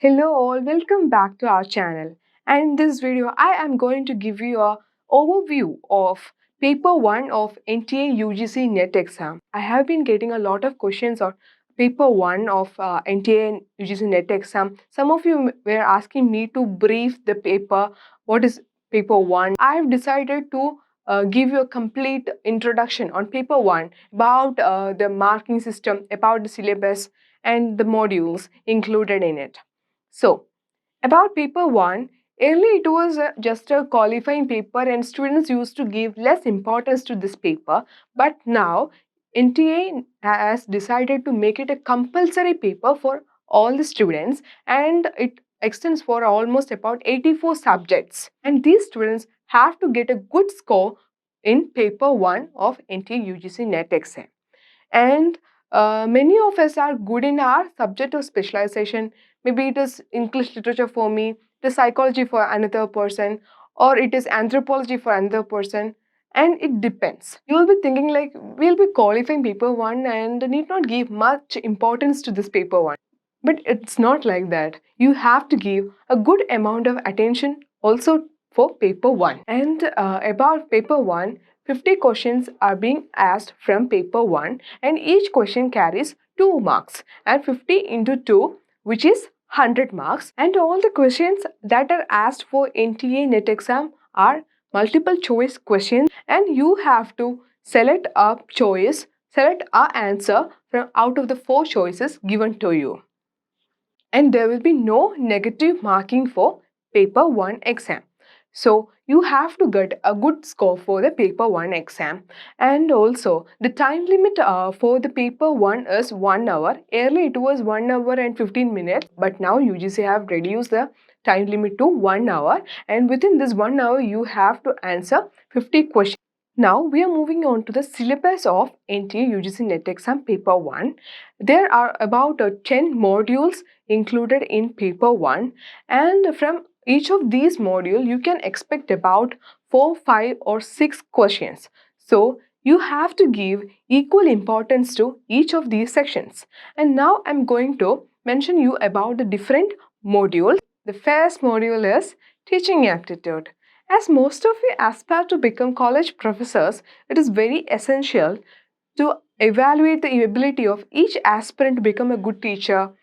Hello all, welcome back to our channel. And in this video, I am going to give you a overview of paper 1 of NTA UGC NET exam. I have been getting a lot of questions on paper 1 of NTA UGC NET exam. Some of you were asking me to brief the paper, what is paper 1. I have decided to give you a complete introduction on paper 1 about the marking system, about the syllabus and the modules included in it. So, about paper 1, earlier it was just a qualifying paper and students used to give less importance to this paper. But now, NTA has decided to make it a compulsory paper for all the students and it extends for almost about 84 subjects. And these students have to get a good score in paper 1 of NTA UGC NET exam. And many of us are good in our subject of specialization. Maybe it is English literature for me, it is psychology for another person, or it is anthropology for another person. And it depends. You will be thinking like, we'll be qualifying paper 1 and need not give much importance to this paper 1. But it's not like that. You have to give a good amount of attention also for paper 1. And about paper 1, 50 questions are being asked from paper 1 and each question carries 2 marks and 50 into 2, which is 100 marks. And all the questions that are asked for NTA NET exam are multiple choice questions and you have to select a choice, select a answer from out of the 4 choices given to you. And there will be no negative marking for paper 1 exam. So you have to get a good score for the paper 1 exam. And also the time limit for the paper 1 is 1 hour. Earlier it was 1 hour and 15 minutes, but now UGC have reduced the time limit to 1 hour, and within this 1 hour you have to answer 50 questions. Now we are moving on to the syllabus of NTA UGC NET exam paper 1. There are about 10 modules included in paper 1, and from each of these modules you can expect about 4, 5 or 6 questions. So you have to give equal importance to each of these sections. And now I'm going to mention you about the different modules. The first module is teaching aptitude. As most of you aspire to become college professors, it is very essential to evaluate the ability of each aspirant to become a good teacher,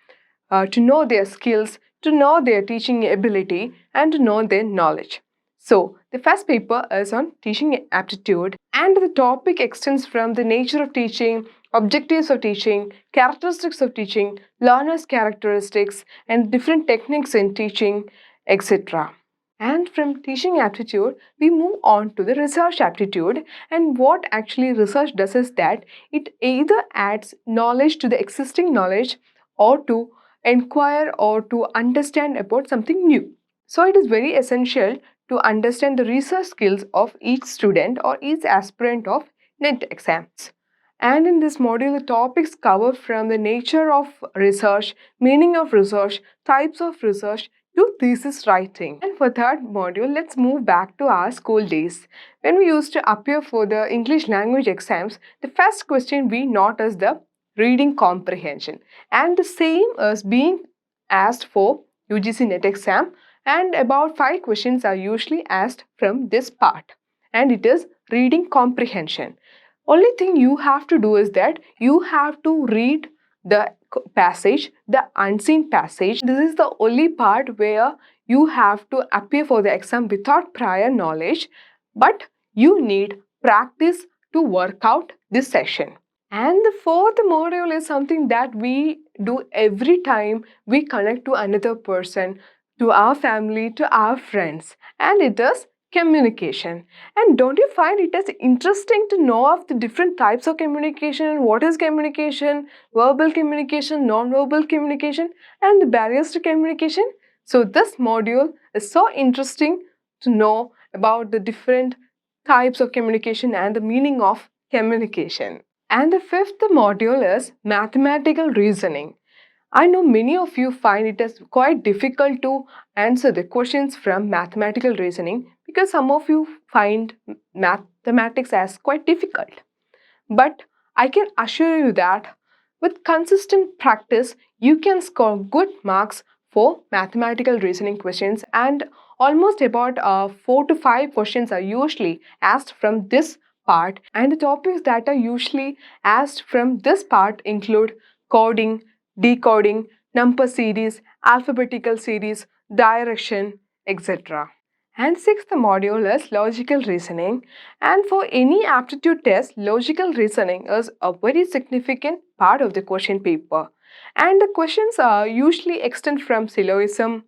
to know their skills, to know their teaching ability, and to know their knowledge. So, the first paper is on teaching aptitude, and the topic extends from the nature of teaching, objectives of teaching, characteristics of teaching, learners' characteristics, and different techniques in teaching, etc. And from teaching aptitude, we move on to the research aptitude. And what actually research does is that it either adds knowledge to the existing knowledge or to inquire or to understand about something new. So it is very essential to understand the research skills of each student or each aspirant of NET exams. And in this module, the topics cover from the nature of research, meaning of research, types of research, to thesis writing. And for third module, let's move back to our school days. When we used to appear for the English language exams, the first question we note is the reading comprehension. And the same is being asked for UGC NET exam, and about 5 questions are usually asked from this part. And it is reading comprehension. Only thing you have to do is that you have to read the passage, the unseen passage. This is the only part where you have to appear for the exam without prior knowledge, but you need practice to work out this session. And the fourth module is something that we do every time we connect to another person, to our family, to our friends, and it is communication. And don't you find it as interesting to know of the different types of communication and what is communication, verbal communication, non-verbal communication, and the barriers to communication? So this module is so interesting to know about the different types of communication and the meaning of communication. And the fifth module is mathematical reasoning. I know many of you find it as quite difficult to answer the questions from mathematical reasoning because some of you find mathematics as quite difficult. But I can assure you that with consistent practice, you can score good marks for mathematical reasoning questions, and almost about 4 to 5 questions are usually asked from this part, and the topics that are usually asked from this part include coding, decoding, number series, alphabetical series, direction, etc. And sixth module is logical reasoning. And for any aptitude test, logical reasoning is a very significant part of the question paper. And the questions are usually extend from syllogism,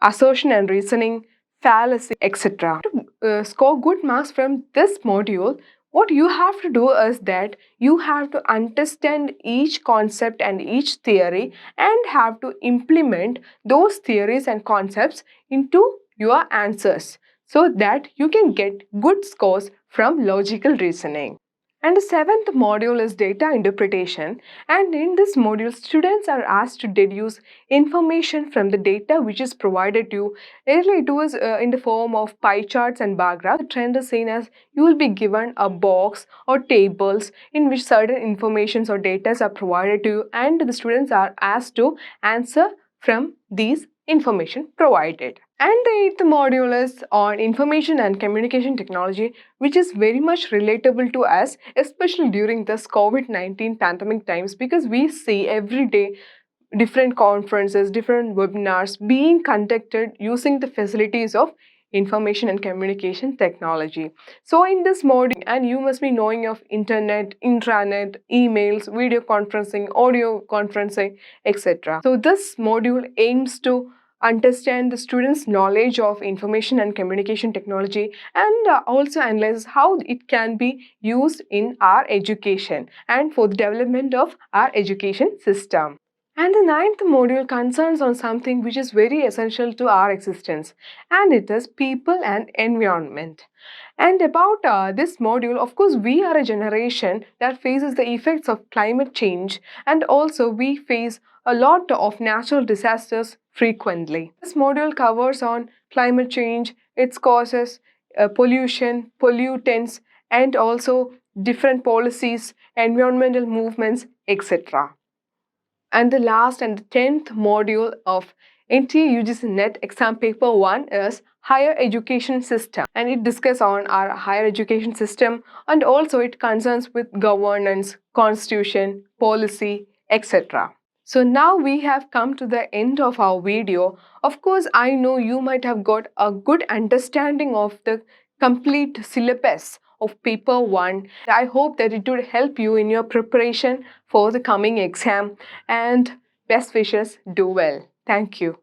assertion and reasoning, fallacy, etc. To score good marks from this module, what you have to do is that you have to understand each concept and each theory and have to implement those theories and concepts into your answers so that you can get good scores from logical reasoning. And the seventh module is data interpretation. And in this module, students are asked to deduce information from the data which is provided to you. Earlier, it was in the form of pie charts and bar graphs. The trend is seen as you will be given a box or tables in which certain informations or data are provided to you, and the students are asked to answer from these information provided. And the eighth module is on information and communication technology, which is very much relatable to us, especially during this COVID-19 pandemic times, because we see every day different conferences, different webinars being conducted using the facilities of information and communication technology. So in this module, and you must be knowing of internet, intranet, emails, video conferencing, audio conferencing, etc. So this module aims to understand the students' knowledge of information and communication technology, and also analyze how it can be used in our education and for the development of our education system. And the ninth module concerns on something which is very essential to our existence, and it is people and environment. And about this module, of course, we are a generation that faces the effects of climate change, and also we face a lot of natural disasters frequently. This module covers on climate change, its causes, pollution, pollutants, and also different policies, environmental movements, etc. And the last and the 10th module of NTA UGC NET exam paper 1 is higher education system, and it discusses on our higher education system, and also it concerns with governance, constitution, policy, etc. So now we have come to the end of our video. Of course, I know you might have got a good understanding of the complete syllabus of paper 1. I hope that it would help you in your preparation for the coming exam, and best wishes. Do well. Thank you.